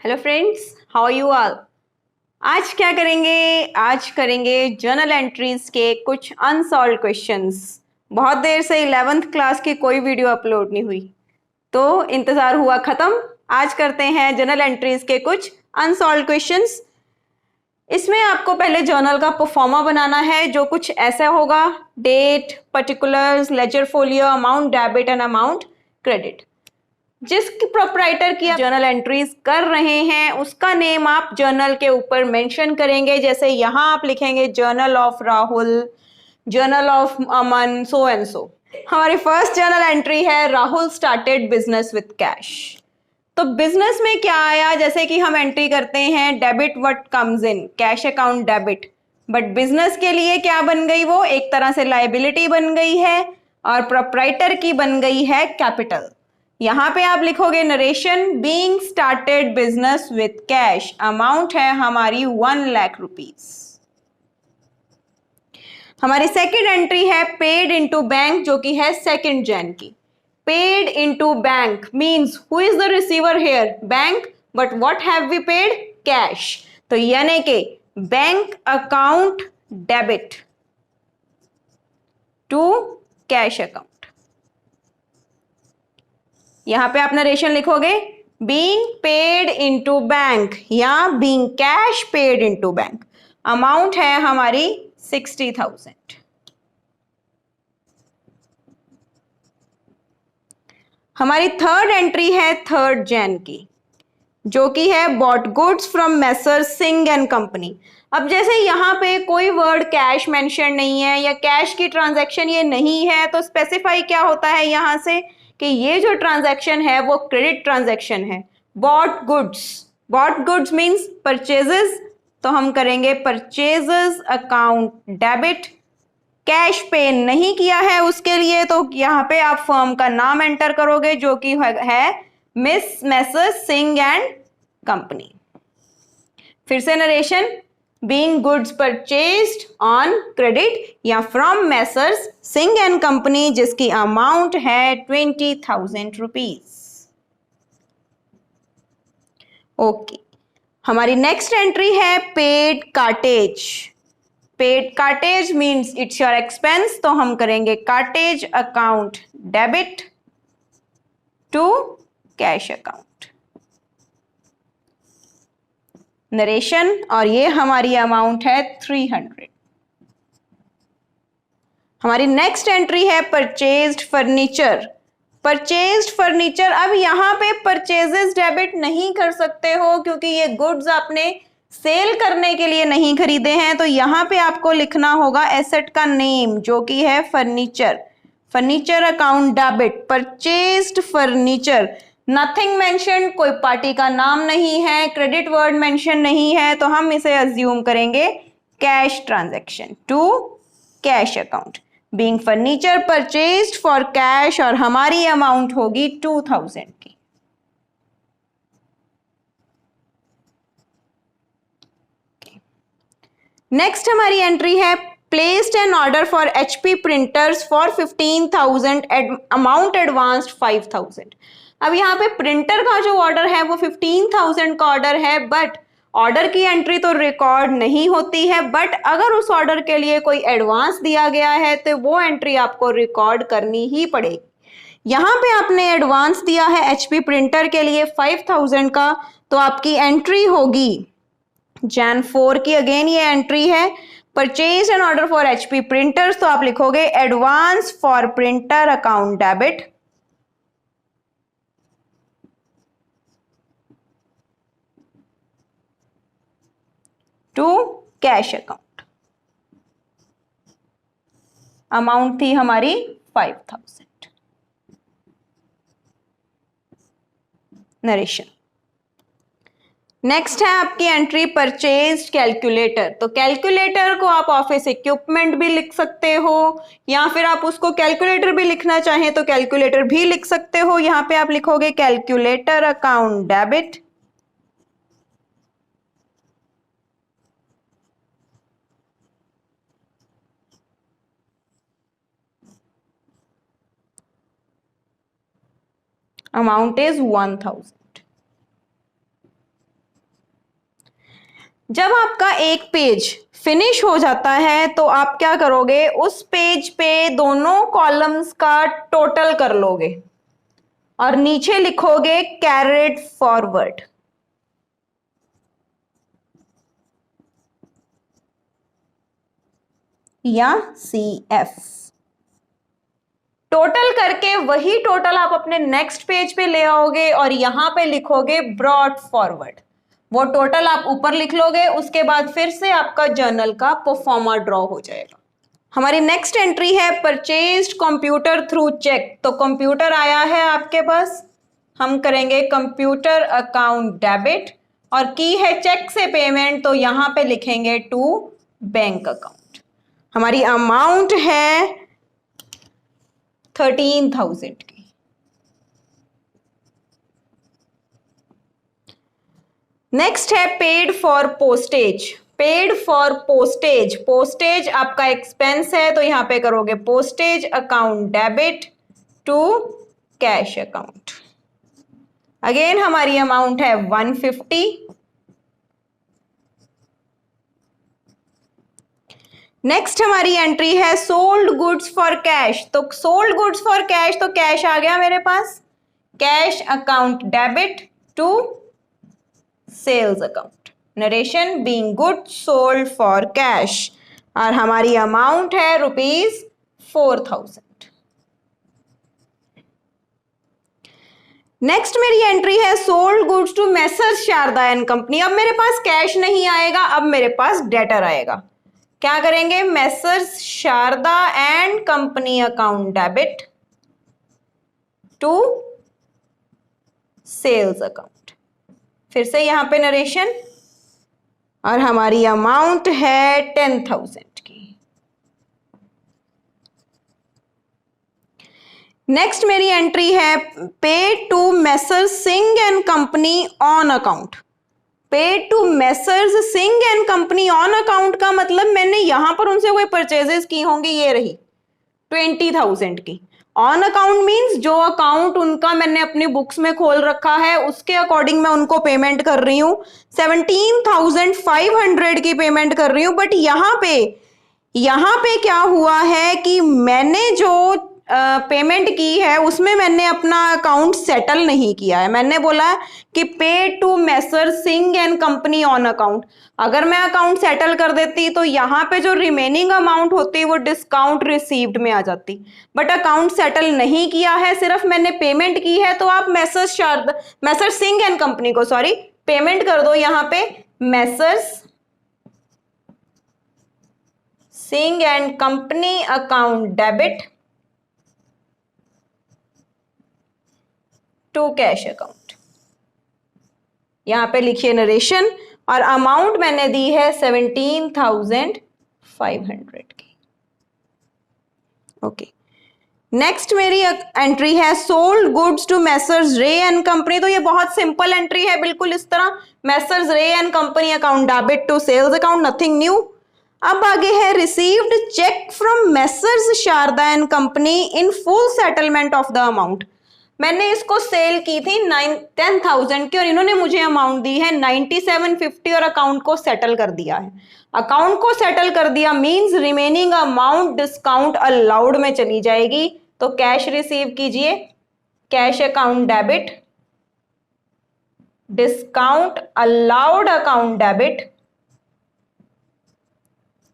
Hello friends, how are you all. आज क्या करेंगे? आज करेंगे जर्नल एंट्रीज के कुछ अनसॉल्व क्वेश्चंस। बहुत देर से 11th क्लास की कोई वीडियो अपलोड नहीं हुई, तो इंतज़ार हुआ ख़त्म। आज करते हैं जर्नल एंट्रीज के कुछ अनसॉल्व क्वेश्चंस। इसमें आपको पहले जर्नल का परफॉर्मा बनाना है, जो कुछ ऐसा होगा: date, particulars, ledger folio, amount debit and amount credit. जिस प्रोप्राइटर की आप जर्नल एंट्रीज कर रहे हैं उसका नेम आप जर्नल के ऊपर मेंशन करेंगे। जैसे यहाँ आप लिखेंगे journal of Rahul, journal of Aman, so and so. हमारी फर्स्ट जर्नल एंट्री है Rahul started business with cash. तो बिजनेस में क्या आया? जैसे कि हम एंट्री करते हैं debit what comes in, cash account debit, but business के लिए क्या बन गई? वो एक तरह से लायबिलिटी बन गई है और प्रोप्राइटर की बन गई है कैपिटल। यहां पे आप लिखोगे narration being started business with cash, amount है हमारी 1 लाख रुपीज। हमारी सेकेंड एंट्री है पेड इनटू बैंक, जो कि है 2 जैन की। Paid into bank means who is the receiver here? Bank, but what have we paid? Cash. तो यानी कि bank account debit to cash account. यहां पे आप नरेशन लिखोगे बीइंग पेड इनटू बैंक या being cash paid into bank. Amount है हमारी 60,000। हमारी थर्ड एंट्री है 3 जैन की, जो कि है bought goods from masher Singh and company. अब जैसे यहाँ पे कोई वर्ड कैश मेंशन नहीं है या कैश की ट्रांजैक्शन ये नहीं है, तो स्पेसिफाई क्या होता है यहाँ से कि ये जो ट्रांजैक्शन है वो क्रेडिट ट्रांजैक्शन है। Bought goods, bought goods means purchases, तो हम करेंगे परचेजेस अकाउंट डेबिट। कैश पे नहीं किया है उसके लिए, तो यहाँ पे आप फर्म का नाम एंटर करोगे, जो कि है miss messrs Singh and company. फिर से narration being goods purchased on credit या from messrs Singh and company, जिसकी अमाउंट है 20,000 रुपीज। ओके, हमारी नेक्स्ट एंट्री है paid cartage. Paid cartage means it's your expense, तो हम करेंगे cartage account debit to cash account. Narration, और ये हमारी अमाउंट है 300। हमारी नेक्स्ट एंट्री है परचेज्ड फर्नीचर। परचेज्ड फर्नीचर, अब यहां पे परचेजेस डेबिट नहीं कर सकते हो क्योंकि ये गुड्स आपने सेल करने के लिए नहीं खरीदे हैं, तो यहां पे आपको लिखना होगा एसेट का नेम, जो कि है furniture. Furniture account debit purchased furniture. Nothing mention, कोई पार्टी का नाम नहीं है, क्रेडिट वर्ड मेंशन नहीं है, तो हम इसे अज्यूम करेंगे cash transaction to cash account. Being furniture purchased for cash, और हमारी अमाउंट होगी 2000 की। नेक्स्ट हमारी एंट्री है placed an order for HP printers for 15,000, amount advanced 5,000। अब यहाँ पे प्रिंटर का जो ऑर्डर है वो 15,000 का ऑर्डर है, बट ऑर्डर की एंट्री तो रिकॉर्ड नहीं होती है, बट अगर उस ऑर्डर के लिए कोई एडवांस दिया गया है तो वो एंट्री आपको रिकॉर्ड करनी ही पड़ेगी। यहाँ पे आपने एडवांस दिया है HP प्रिंटर के लिए 5,000 का, तो आपकी एंट्री होगी Jan 4 की। अगेन ये एंट्री है purchase an order for HP printers, तो आप लिखोगे advance for printer account debit to cash account. Amount थी हमारी 5,000। नरेशन। नेक्स्ट है आपकी एंट्री परचेज कैलकुलेटर। तो कैलकुलेटर को आप ऑफिस इक्विपमेंट भी लिख सकते हो, या फिर आप उसको कैलकुलेटर भी लिखना चाहें तो कैलकुलेटर भी लिख सकते हो। यहां पे आप लिखोगे calculator account debit amount is 1000। जब आपका एक पेज फिनिश हो जाता है तो आप क्या करोगे, उस पेज पे दोनों कॉलम्स का टोटल कर लोगे और नीचे लिखोगे कैरिड फॉरवर्ड। या CF। टोटल करके वही टोटल आप अपने नेक्स्ट पेज पे ले आओगे और यहां पे लिखोगे ब्रॉट फॉरवर्ड। वो टोटल आप ऊपर लिख लोगे, उसके बाद फिर से आपका जर्नल का परफॉर्मा ड्रॉ हो जाएगा। हमारी नेक्स्ट एंट्री है परचेज्ड कंप्यूटर थ्रू चेक। तो कंप्यूटर आया है आपके पास, हम करेंगे कंप्यूटर अकाउंट डेबिट, और की है चेक से पेमेंट, तो यहां पे लिखेंगे टू बैंक अकाउंट। हमारी अमाउंट है 13,000 की। नेक्स्ट है paid for postage. Paid for postage, postage आपका एक्सपेंस है तो यहां पे करोगे postage account debit to cash account. Again हमारी अमाउंट है 150। नेक्स्ट हमारी एंट्री है सोल्ड गुड्स फॉर कैश। तो सोल्ड गुड्स फॉर कैश, तो कैश आ गया मेरे पास, cash account debit to sales account. Narration being goods sold for cash, और हमारी अमाउंट है ₹4,000। नेक्स्ट मेरी एंट्री है sold goods to messrs Sharda and company. अब मेरे पास कैश नहीं आएगा, अब मेरे पास डेटर आएगा। क्या करेंगे, messrs Sharda and company account debit to sales account. फिर से यहां पे नरेशन, और हमारी अमाउंट है 10,000 की। नेक्स्ट मेरी एंट्री है pay to messrs Singh and company on account. Pay to messrs Singh and company on account का मतलब मैंने यहां पर उनसे कोई परचेजेस की होंगी, ये रही 20,000 की। ऑन अकाउंट मींस जो अकाउंट उनका मैंने अपनी बुक्स में खोल रखा है उसके अकॉर्डिंग मैं उनको पेमेंट कर रही हूं, 17,500 की पेमेंट कर रही हूं। बट यहां पे क्या हुआ है कि मैंने जो पेमेंट की है उसमें मैंने अपना अकाउंट सेटल नहीं किया है। मैंने बोला कि pay to messrs Singh and company on account. अगर मैं अकाउंट सेटल कर देती तो यहाँ पे जो रिमेनिंग अमाउंट होती वो डिस्काउंट रिसीव्ड में आ जाती, बट अकाउंट सेटल नहीं किया है, सिर्फ मैंने पेमेंट की है। तो आप मेसर सिंह एंड कंपनी को पेमेंट कर दो यहाँ पे, messrs Singh and company account debit to cash account. यहां पे लिखिए नरेशन, और अमाउंट मैंने दी है 17,500 की। ओके, नेक्स्ट मेरी एंट्री है sold goods to messrs Ray and company. तो ये बहुत सिंपल एंट्री है, बिल्कुल इस तरह, messrs Ray and company account debit to sales account, nothing new. अब आगे है received cheque from messrs Sharda and company in full settlement of the amount. मैंने इसको सेल की थी 10,000 की और इन्होंने मुझे अमाउंट दी है 9750 और अकाउंट को सेटल कर दिया है। अकाउंट को सेटल कर दिया means remaining amount discount allowed में चली जाएगी। तो कैश रिसीव कीजिए, cash account debit discount allowed account debit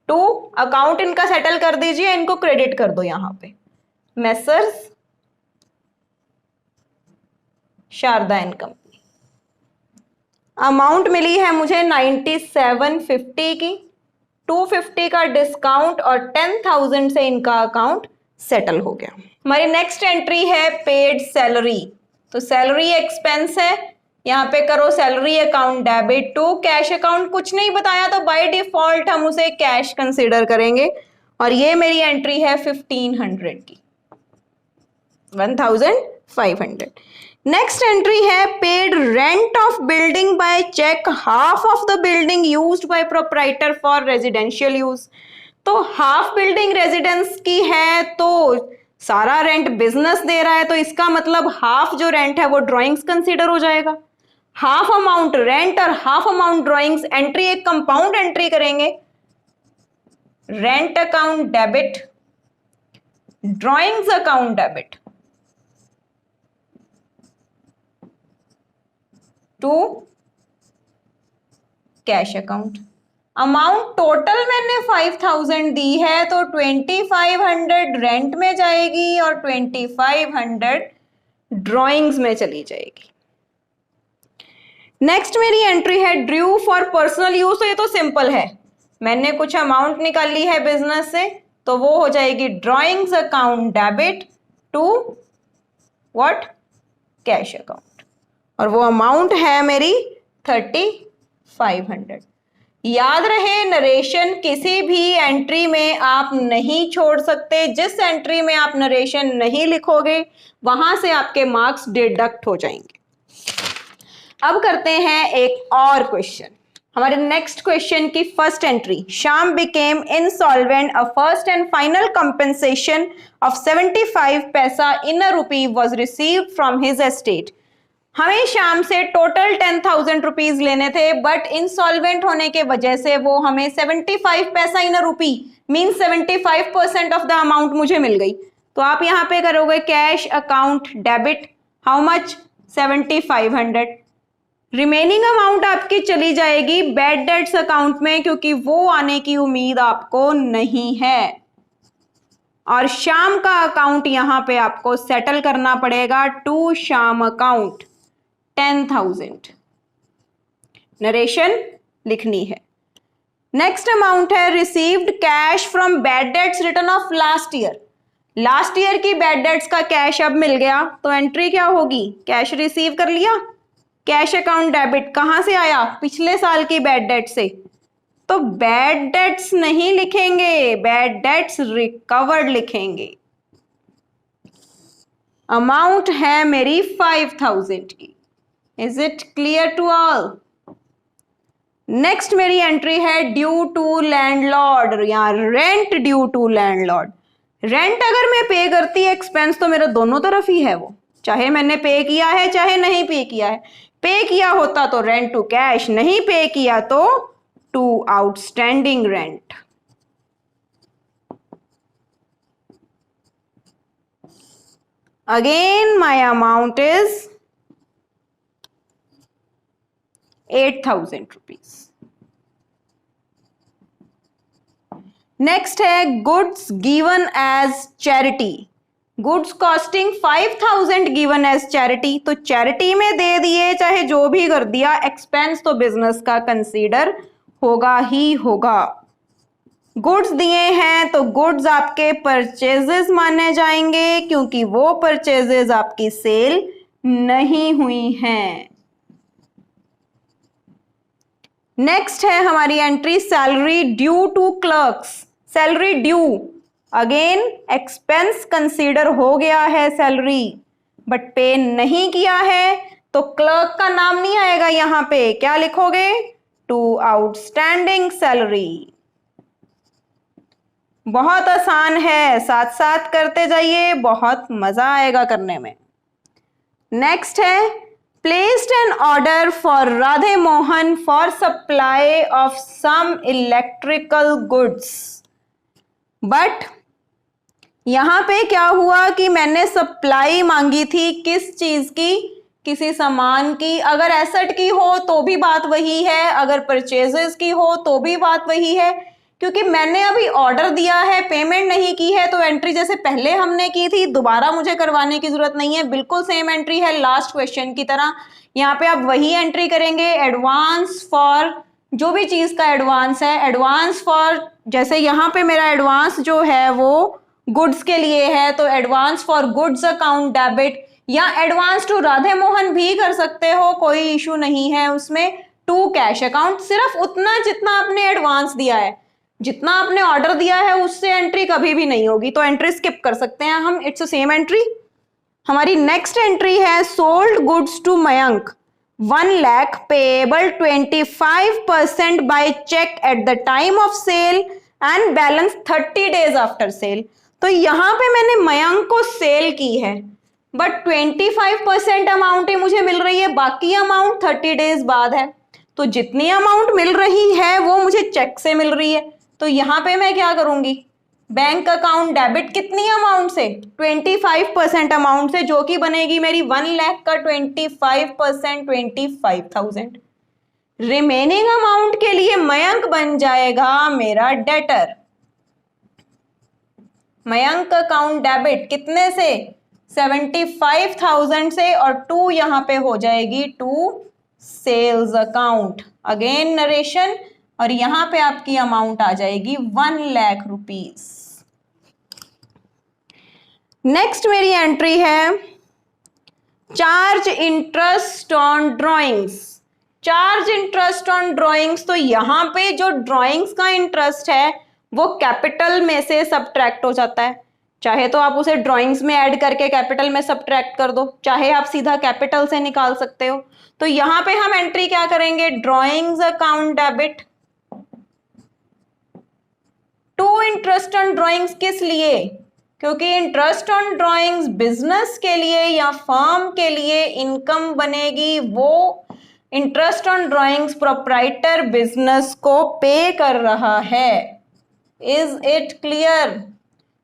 to account इनका सेटल कर दीजिए, इनको क्रेडिट कर दो यहां पे messrs Sharda and company. Amount मिली है मुझे 9750 की, 250 का डिस्काउंट और 10,000 से इनका अकाउंट सेटल हो गया। हमारी नेक्स्ट एंट्री है पेड सैलरी। तो सैलरी एक्सपेंस है, यहाँ पे करो salary account debit to cash account. कुछ नहीं बताया तो बाय डिफॉल्ट हम उसे कैश कंसीडर करेंगे, और ये मेरी एंट्री है 1500 की, 1500। नेक्स्ट एंट्री है paid rent of building by cheque, half of the building used by proprietor for residential use. तो हाफ बिल्डिंग रेजिडेंस की है तो सारा रेंट बिजनेस दे रहा है, तो इसका मतलब हाफ जो रेंट है वो ड्राइंग्स कंसीडर हो जाएगा। हाफ अमाउंट रेंट और हाफ अमाउंट ड्रॉइंग्स एंट्री एक कंपाउंड एंट्री करेंगे, rent account debit, drawings account debit to cash account. Amount total मैंने 5000 दी है तो 2500 रेंट में जाएगी और 2500 ड्रॉइंग्स में चली जाएगी। नेक्स्ट मेरी एंट्री है ड्यू फॉर पर्सनल यूज। तो ये तो सिंपल है, मैंने कुछ अमाउंट निकाली है बिजनेस से तो वो हो जाएगी drawings account debit to what, cash account, और वो अमाउंट है मेरी 3500। याद रहे नरेशन किसी भी एंट्री में आप नहीं छोड़ सकते, जिस एंट्री में आप नरेशन नहीं लिखोगे वहां से आपके मार्क्स डिडक्ट हो जाएंगे। अब करते हैं एक और क्वेश्चन। हमारे नेक्स्ट क्वेश्चन की first entry, Shyam became insolvent, a first and final compensation of 75 paisa in a rupee was received from his estate. हमें श्याम से टोटल 10,000 रुपीज लेने थे, बट इंसॉल्वेंट होने के वजह से वो हमें 75 paisa in a rupee mean 75% of the amount मुझे मिल गई। तो आप यहाँ पे करोगे cash account debit, how much, 7500। Remaining amount आपकी चली जाएगी बैड डेट्स अकाउंट में, क्योंकि वो आने की उम्मीद आपको नहीं है, और श्याम का अकाउंट यहां पे आपको सेटल करना पड़ेगा टू श्याम अकाउंट 10,000। नरेशन लिखनी है। नेक्स्ट अमाउंट है received cash from bad debts return of last year. Last year की बैड डेट्स का कैश अब मिल गया तो एंट्री क्या होगी, कैश रिसीव कर लिया, कैश अकाउंट डेबिट कहां से आया, पिछले साल की बैड डेट से, तो बैड डेट्स नहीं लिखेंगे, बैड डेट्स रिकवर्ड लिखेंगे। अमाउंट है मेरी 5000 की। Is it clear to all? Next मेरी एंट्री है ड्यू टू लैंडलॉर्ड या rent due to landlord. Rent अगर मैं पे करती है एक्सपेंस तो मेरा दोनों तरफ ही है, वो चाहे मैंने पे किया है चाहे नहीं पे किया है। पे किया होता तो रेंट टू कैश, नहीं पे किया तो to outstanding rent. Again my amount is 8,000 rupees. Next है goods given as charity. Goods costing 5,000 given as charity, तो चैरिटी में दे दिए चाहे जो भी कर दिया, एक्सपेंस तो बिजनेस का कंसीडर होगा ही होगा। गुड्स दिए हैं तो गुड्स आपके परचेजेस माने जाएंगे, क्योंकि वो परचेजेस आपकी सेल नहीं हुई हैं। नेक्स्ट है हमारी entry salary due to clerks. Salary due, again expense consider हो गया है सैलरी, बट पे नहीं किया है तो क्लर्क का नाम नहीं आएगा यहां पे, क्या लिखोगे, टू आउटस्टैंडिंग सैलरी। बहुत आसान है, साथ साथ करते जाइए, बहुत मजा आएगा करने में। नेक्स्ट है placed an order for Radhe Mohan for supply of some electrical goods, but यहां पे क्या हुआ कि मैंने सप्लाई मांगी थी किस चीज की, किसी सामान की। अगर एसेट की हो तो भी बात वही है, अगर परचेजेस की हो तो भी बात वही है, क्योंकि मैंने अभी ऑर्डर दिया है, पेमेंट नहीं की है, तो एंट्री जैसे पहले हमने की थी दोबारा मुझे करवाने की जरूरत नहीं है, बिल्कुल सेम एंट्री है लास्ट क्वेश्चन की तरह। यहाँ पे आप वही एंट्री करेंगे, एडवांस फॉर जो भी चीज का एडवांस है, एडवांस फॉर, जैसे यहाँ पे मेरा एडवांस जो है वो गुड्स के लिए है तो advance for goods account debit, या एडवांस टू राधे मोहन भी कर सकते हो, कोई इशू नहीं है उसमें, टू कैश अकाउंट। सिर्फ उतना जितना आपने एडवांस दिया है, जितना आपने ऑर्डर दिया है उससे एंट्री कभी भी नहीं होगी, तो एंट्री स्किप कर सकते हैं हम, इट्स सेम एंट्री। हमारी नेक्स्ट एंट्री है sold goods to Mayank 1 lakh payable 25% by cheque at the time of sale and balance 30 days after sale. तो यहां पे मैंने मयंक को सेल की है, बट 25% अमाउंट ही मुझे मिल रही है, बाकी अमाउंट 30 डेज बाद है। तो जितनी अमाउंट मिल रही है वो मुझे चेक से मिल रही है, तो यहां पे मैं क्या करूंगी, बैंक अकाउंट डेबिट कितनी अमाउंट से, 25% अमाउंट से, जो कि बनेगी मेरी 1 लाख का 25%, 25,000। रिमेनिंग अमाउंट के लिए मयंक बन जाएगा मेरा डेटर। मयंक अकाउंट डेबिट कितने से, 75,000 से, और 2 यहां पे हो जाएगी to sales account. Again narration, और यहां पे आपकी अमाउंट आ जाएगी 1 लाख रुपीस। नेक्स्ट मेरी एंट्री है charge interest on drawings. Charge interest on drawings, तो यहां पे जो ड्रॉइंग्स का इंटरेस्ट है वो कैपिटल में से सब्ट्रैक्ट हो जाता है। चाहे तो आप उसे ड्रॉइंग्स में ऐड करके कैपिटल में सब्ट्रैक्ट कर दो, चाहे आप सीधा कैपिटल से निकाल सकते हो। तो यहां पे हम एंट्री क्या करेंगे, drawings account debit to interest on drawings. किस लिए, क्योंकि इंटरेस्ट ऑन ड्रॉइंग्स बिजनेस के लिए या फर्म के लिए इनकम बनेगी, वो interest on drawings proprietor business को पे कर रहा है। Is it clear?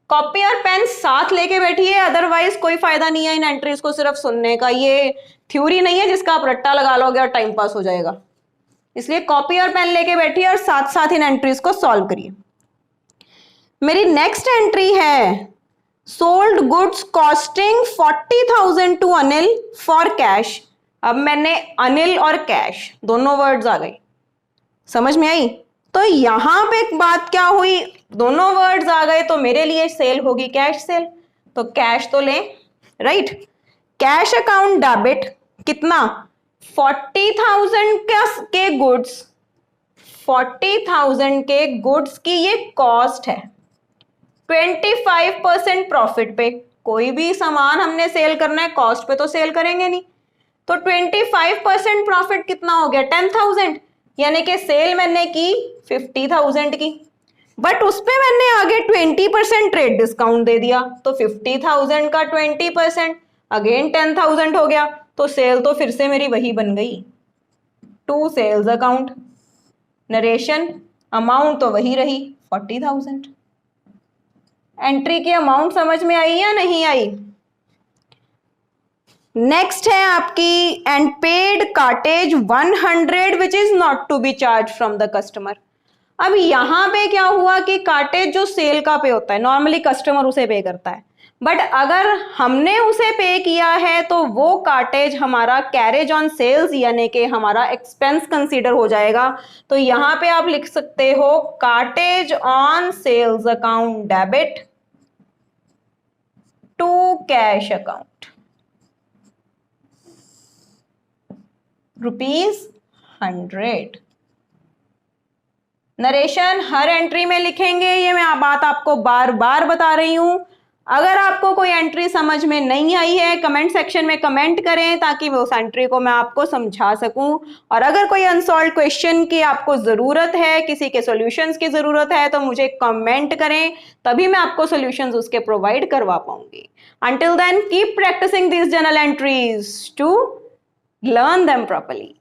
कॉपी और पेन साथ लेके बैठिए, अदरवाइज कोई फायदा नहीं है इन एंट्रीज को सिर्फ सुनने का। ये थ्योरी नहीं है जिसका आप रट्टा लगा लोगे और टाइम पास हो जाएगा। इसलिए कॉपी और पेन लेके बैठिए और साथ साथ इन एंट्रीज को सॉल्व करिए। मेरी नेक्स्ट एंट्री है sold goods costing 40,000 to Anil for cash. अब मैंने अनिल और कैश दोनों वर्ड्स आ गए, समझ में आई? तो यहां पे एक बात क्या हुई, दोनों वर्ड्स आ गए तो मेरे लिए सेल होगी कैश सेल, तो कैश तो ले, राइट। कैश अकाउंट डेबिट कितना, 40,000 के गुड्स, 40,000 के गुड्स की ये कॉस्ट है, 25% प्रॉफिट पे। कोई भी सामान हमने सेल करना है, कॉस्ट पे तो सेल करेंगे नहीं। तो 25% प्रॉफिट कितना हो गया, 10,000, यानी कि सेल मैंने की 50,000 की, बट उस पे मैंने आगे 20% ट्रेड डिस्काउंट दे दिया, तो 50,000 का 20% अगेन 10,000 हो गया, तो सेल तो फिर से मेरी वही बन गई, to sales account. Narration, amount तो वही रही 40,000। एंट्री की अमाउंट समझ में आई या नहीं आई? नेक्स्ट है आपकी and paid cartage 100 which is not to be charge from the customer. अब यहां पे क्या हुआ कि कार्टेज जो सेल का पे होता है, नॉर्मली कस्टमर उसे पे करता है, बट अगर हमने उसे पे किया है तो वो कार्टेज हमारा कैरेज ऑन सेल्स यानी कि हमारा एक्सपेंस कंसीडर हो जाएगा। तो यहां पे आप लिख सकते हो cartage on sales account debit to cash account ₹100। Narration हर एंट्री में लिखेंगे, ये मैं बात आपको बार बार बता रही हूं। अगर आपको कोई एंट्री समझ में नहीं आई है, कमेंट सेक्शन में कमेंट करें ताकि वो उस एंट्री को मैं आपको समझा सकूं। और अगर कोई अनसॉल्व क्वेश्चन की आपको जरूरत है, किसी के सॉल्यूशंस की जरूरत है, तो मुझे कमेंट करें, तभी मैं आपको सॉल्यूशंस उसके प्रोवाइड करवा पाऊंगी। Until then, keep practicing these journal entries to learn them properly.